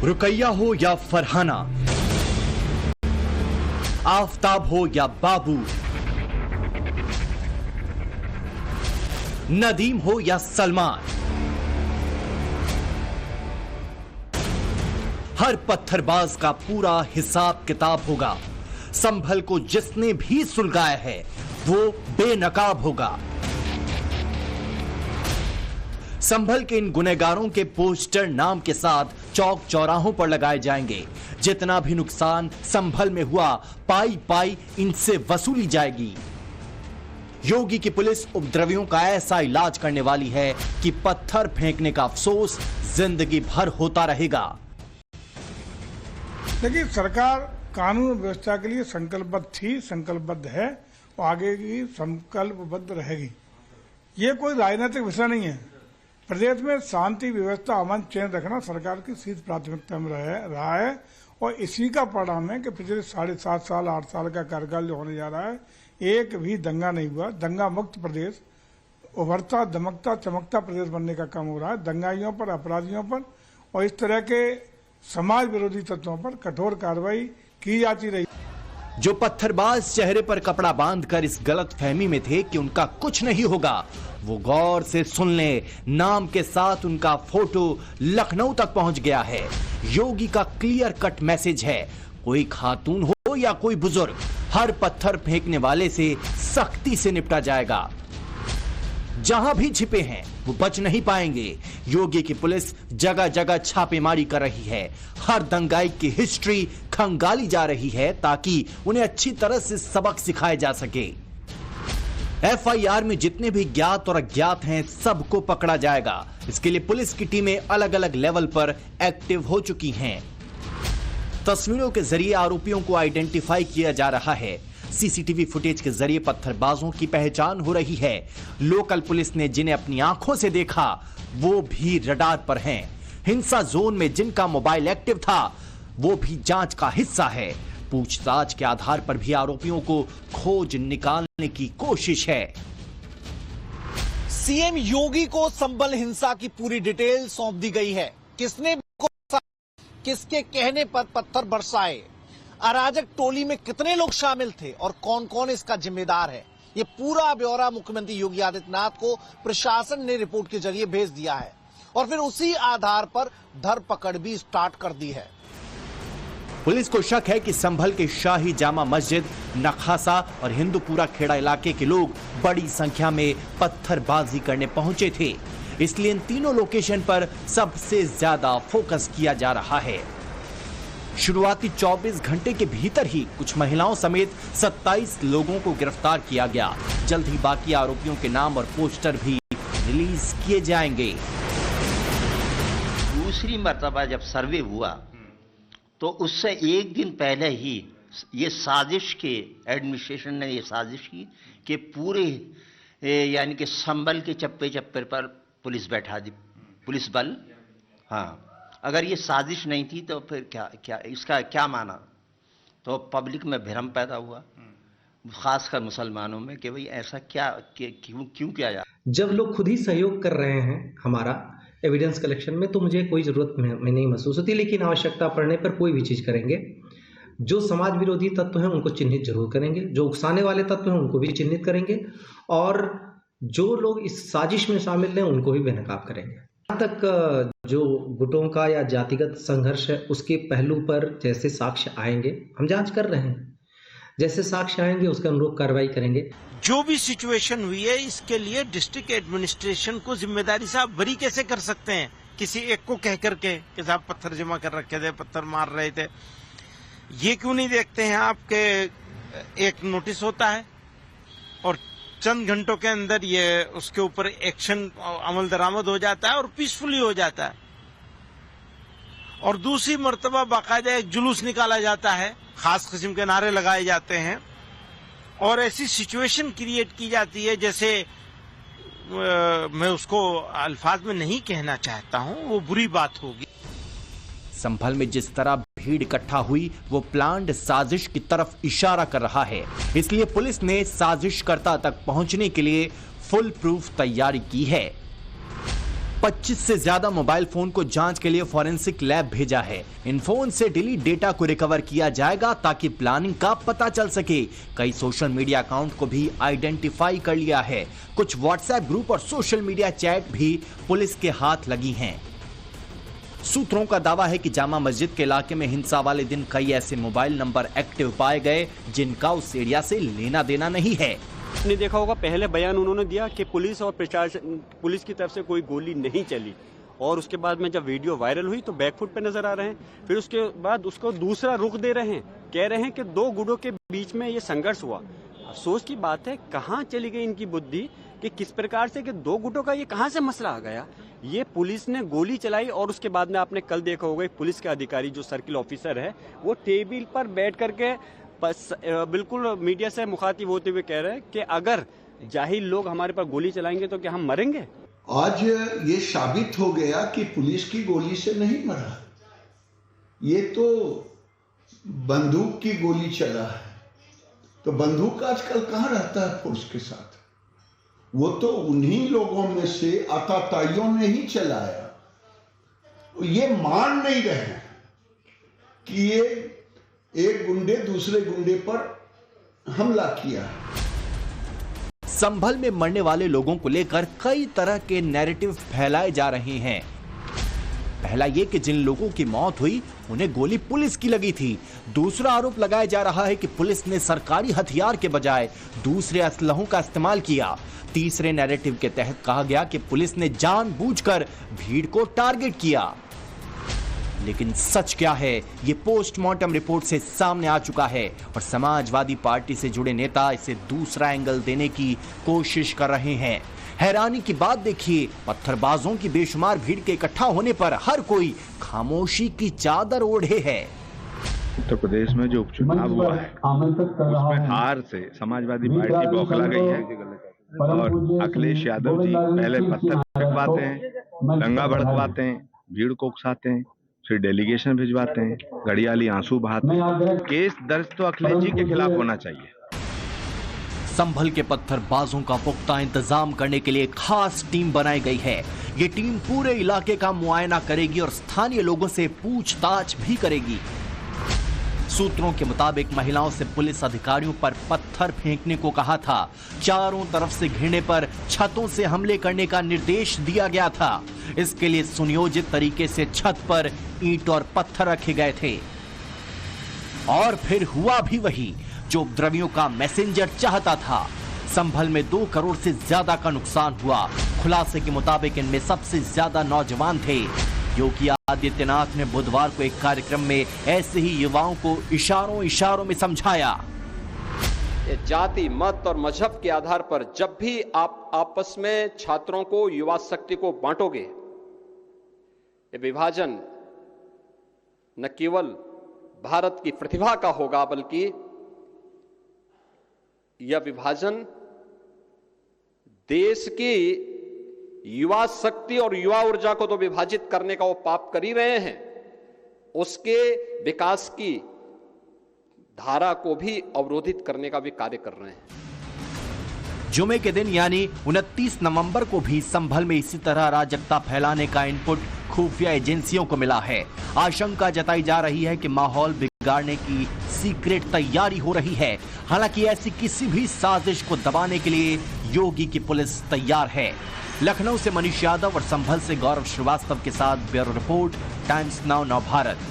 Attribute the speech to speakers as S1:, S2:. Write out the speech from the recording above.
S1: रुकैया हो या फरहाना, आफताब हो या बाबू, नदीम हो या सलमान, हर पत्थरबाज का पूरा हिसाब किताब होगा। संभल को जिसने भी सुलगाया है वो बेनकाब होगा। संभल के इन गुनहगारों के पोस्टर नाम के साथ चौक चौराहों पर लगाए जाएंगे। जितना भी नुकसान संभल में हुआ, पाई पाई इनसे वसूली जाएगी। योगी की पुलिस उपद्रवियों का ऐसा इलाज करने वाली है कि पत्थर फेंकने का अफसोस जिंदगी भर होता रहेगा।
S2: देखिए, सरकार कानून व्यवस्था के लिए संकल्पबद्ध थी, संकल्पबद्ध है और आगे भी संकल्पबद्ध रहेगी। ये कोई राजनीतिक विषय नहीं है। प्रदेश में शांति व्यवस्था अमन चैन रखना सरकार की सीधी प्राथमिकता में रहा है और इसी का परिणाम है कि पिछले 7.5 साल 8 साल का कार्यकाल जो होने जा रहा है, एक भी दंगा नहीं हुआ। दंगा मुक्त प्रदेश, उभरता दमकता चमकता प्रदेश बनने का काम हो रहा है। दंगाइयों पर, अपराधियों पर और इस तरह के समाज विरोधी तत्वों पर कठोर कार्रवाई की जाती रही।
S1: जो पत्थरबाज चेहरे पर कपड़ा बांधकर इस गलत फहमी में थे कि उनका कुछ नहीं होगा, वो गौर से सुन ले, नाम के साथ उनका फोटो लखनऊ तक पहुंच गया है। योगी का क्लियर कट मैसेज है, कोई खातून हो या कोई बुजुर्ग, हर पत्थर फेंकने वाले से सख्ती से निपटा जाएगा। जहां भी छिपे हैं वो बच नहीं पाएंगे। योगी की पुलिस जगह जगह छापेमारी कर रही है। हर दंगाई की हिस्ट्री खंगाली जा रही है ताकि उन्हें अच्छी तरह से सबक सिखाया जा सके। एफआईआर में जितने भी ज्ञात और अज्ञात हैं सबको पकड़ा जाएगा। इसके लिए पुलिस की टीमें अलग अलग लेवल पर एक्टिव हो चुकी हैं। तस्वीरों के जरिए आरोपियों को आइडेंटिफाई किया जा रहा है। सीसीटीवी फुटेज के जरिए पत्थरबाजों की पहचान हो रही है। लोकल पुलिस ने जिन्हें अपनी आंखों से देखा वो भी रडार पर हैं। हिंसा जोन में जिनका मोबाइल एक्टिव था वो भी जांच का हिस्सा है। पूछताछ के आधार पर भी आरोपियों को खोज निकालने की कोशिश है।
S3: सीएम योगी को संभल हिंसा की पूरी डिटेल सौंप दी गई है। किसने किसके कहने पर पत्थर बरसाए, अराजक टोली में कितने लोग शामिल थे और कौन कौन इसका जिम्मेदार है, ये पूरा ब्यौरा मुख्यमंत्री योगी आदित्यनाथ को प्रशासन ने रिपोर्ट के जरिए भेज दिया है और फिर उसी आधार पर धरपकड़ भी स्टार्ट कर दी है।
S1: पुलिस को शक है कि संभल के शाही जामा मस्जिद, नखासा और हिंदूपुरा खेड़ा इलाके के लोग बड़ी संख्या में पत्थरबाजी करने पहुंचे थे। इसलिए इन तीनों लोकेशन पर सबसे ज्यादा फोकस किया जा रहा है। शुरुआती 24 घंटे के भीतर ही कुछ महिलाओं समेत 27 लोगों को गिरफ्तार किया गया। जल्द ही बाकी आरोपियों के नाम और पोस्टर भी रिलीज किए जाएंगे।
S4: दूसरी मर्तबा जब सर्वे हुआ तो उससे एक दिन पहले ही ये साजिश के एडमिनिस्ट्रेशन ने ये साजिश की कि पूरे यानी कि संभल के चप्पे चप्पे पर पुलिस बैठा दी, पुलिस बल। हाँ, अगर ये साजिश नहीं थी तो फिर क्या इसका क्या माना। तो पब्लिक में भ्रम पैदा हुआ, खासकर मुसलमानों में, कि भाई ऐसा क्यों किया जा।
S5: जब लोग खुद ही सहयोग कर रहे हैं हमारा एविडेंस कलेक्शन में, तो मुझे कोई जरूरत में नहीं महसूस होती। लेकिन आवश्यकता पड़ने पर कोई भी चीज करेंगे। जो समाज विरोधी तत्व हैं उनको चिन्हित जरूर करेंगे, जो उकसाने वाले तत्व हैं उनको भी चिन्हित करेंगे और जो लोग इस साजिश में शामिल हैं उनको भी बेनकाब करेंगे। यहाँ तक जो गुटों का या जातिगत संघर्ष है उसके पहलू पर जैसे साक्ष्य आएंगे, हम जांच कर रहे हैं, जैसे साक्ष्य आएंगे उसके अनुरूप कार्रवाई करेंगे।
S6: जो भी सिचुएशन हुई है इसके लिए डिस्ट्रिक्ट एडमिनिस्ट्रेशन को जिम्मेदारी साहब बरी कैसे कर सकते हैं किसी एक को कह करके कि साहब पत्थर जमा कर रखे थे, पत्थर मार रहे थे। ये क्यों नहीं देखते हैं आपके एक नोटिस होता है और चंद घंटों के अंदर ये उसके ऊपर एक्शन अमल दरामद हो जाता है और पीसफुली हो जाता है। और दूसरी मर्तबा बाकायदा एक जुलूस निकाला जाता है, खास किस्म के नारे लगाए जाते हैं और ऐसी सिचुएशन क्रिएट की जाती है जैसे मैं उसको अल्फाज में नहीं कहना चाहता हूं, वो बुरी बात होगी।
S1: संभल में जिस तरह भीड़ इकट्ठा हुई वो प्लान्ड साजिश की तरफ इशारा कर रहा है। इसलिए पुलिस ने साजिशकर्ता तक पहुंचने के लिए फुल प्रूफ तैयारी की है। 25 से ज्यादा मोबाइल फोन को जांच के लिए फॉरेंसिक लैब भेजा है। इन फोन से डिलीट डेटा को रिकवर किया जाएगा ताकि प्लानिंग का पता चल सके। कई सोशल मीडिया अकाउंट को भी आइडेंटिफाई कर लिया है। कुछ व्हाट्सएप ग्रुप और सोशल मीडिया चैट भी पुलिस के हाथ लगी हैं। सूत्रों का दावा है कि जामा मस्जिद के इलाके में हिंसा वाले दिन कई ऐसे मोबाइल नंबर एक्टिव पाए गए जिनका उस एरिया से लेना देना नहीं है।
S7: आपने देखा होगा पहले बयान उन्होंने दिया कि पुलिस और प्रशासन, पुलिस की तरफ से कोई गोली नहीं चली, और उसके बाद में जब वीडियो वायरल हुई तो बैकफुट पे नजर आ रहे हैं। फिर उसके बाद उसको दूसरा रुख दे रहे हैं, कह रहे हैं कि दो गुटों के बीच में ये संघर्ष हुआ। अफसोस की बात है, कहाँ चली गई इनकी बुद्धि कि किस प्रकार से कि दो गुटों का ये कहाँ से मसला आ गया। ये पुलिस ने गोली चलाई और उसके बाद में आपने कल देखा होगा पुलिस के अधिकारी जो सर्किल ऑफिसर है वो टेबल पर बैठ करके बस बिल्कुल मीडिया से मुखातिब होते हुए कह रहे हैं कि अगर जाहिल लोग हमारे पर गोली चलाएंगे तो क्या हम मरेंगे।
S8: आज ये साबित हो गया कि पुलिस की गोली से नहीं मरा, ये तो बंदूक की गोली चला है। तो बंदूक आजकल कहाँ रहता है पुलिस के साथ? वो तो उन्हीं लोगों में से आताताइयों ने ही चलाया। ये मान नहीं रहे कि ये एक गुंडे दूसरे गुंडे पर हमला किया है।
S1: संभल में मरने वाले लोगों को लेकर कई तरह के नैरेटिव फैलाए जा रहे हैं। पहला ये कि जिन लोगों की मौत हुई उन्हें गोली पुलिस की लगी थी। दूसरा आरोप लगाया जा रहा है कि पुलिस ने सरकारी हथियार के बजाय दूसरे असलहों का इस्तेमाल किया। तीसरे नैरेटिव के तहत कहा गया कि पुलिस ने जानबूझकर भीड़ को टारगेट किया। लेकिन सच क्या है, ये पोस्टमार्टम रिपोर्ट से सामने आ चुका है और समाजवादी पार्टी से जुड़े नेता इसे दूसरा एंगल देने की कोशिश कर रहे हैं। हैरानी की बात देखिए, पत्थरबाजों की बेशुमार भीड़ के इकट्ठा होने पर हर कोई खामोशी की चादर ओढ़े है।
S9: उत्तर प्रदेश में जो उपचुनाव हुआ है उसमें हार से समाजवादी पार्टी बौखला गई है और अखिलेश यादव जी पहले पत्थर फेंकवाते हैं, दंगा भड़कवाते हैं, भीड़ को उकसाते हैं, फिर डेलीगेशन भिजवाते हैं, घड़ियाली आंसू बहाते हैं। केस दर्ज तो अखिलेश जी के खिलाफ होना चाहिए।
S1: संभल के पत्थरबाजों का पुख्ता इंतजाम करने के लिए खास टीम बनाई गई है। ये टीम पूरे इलाके का मुआयना करेगी और स्थानीय लोगों से पूछताछ भी करेगी। सूत्रों के मुताबिक महिलाओं से पुलिस अधिकारियों पर पत्थर फेंकने को कहा था। चारों तरफ से घिरने पर छतों से हमले करने का निर्देश दिया गया था। इसके लिए सुनियोजित तरीके से छत पर ईंट और पत्थर रखे गए थे। और फिर हुआ भी वही जो उपद्रवियों का मैसेंजर चाहता था। संभल में 2 करोड़ से ज्यादा का नुकसान हुआ। खुलासे के मुताबिक इनमें सबसे ज्यादा नौजवान थे। योगी आदित्यनाथ ने बुधवार को एक कार्यक्रम में ऐसे ही युवाओं को इशारों में समझाया।
S10: जाति, मत और मजहब के आधार पर जब भी आप आपस में छात्रों को, युवा शक्ति को बांटोगे, ये विभाजन न केवल भारत की प्रतिभा का होगा बल्कि यह विभाजन देश की युवा शक्ति और युवा ऊर्जा को तो विभाजित करने का वो पाप कर ही रहे हैं, उसके विकास की धारा को भी अवरोधित करने का भी कार्य कर रहे हैं।
S1: जुमे के दिन यानी 29 नवंबर को भी संभल में इसी तरह अराजकता फैलाने का इनपुट खुफिया एजेंसियों को मिला है। आशंका जताई जा रही है कि माहौल बिगाड़ने की सीक्रेट तैयारी हो रही है। हालांकि ऐसी किसी भी साजिश को दबाने के लिए योगी की पुलिस तैयार है। लखनऊ से मनीष यादव और संभल से गौरव श्रीवास्तव के साथ ब्यूरो रिपोर्ट, टाइम्स नाउ नव भारत।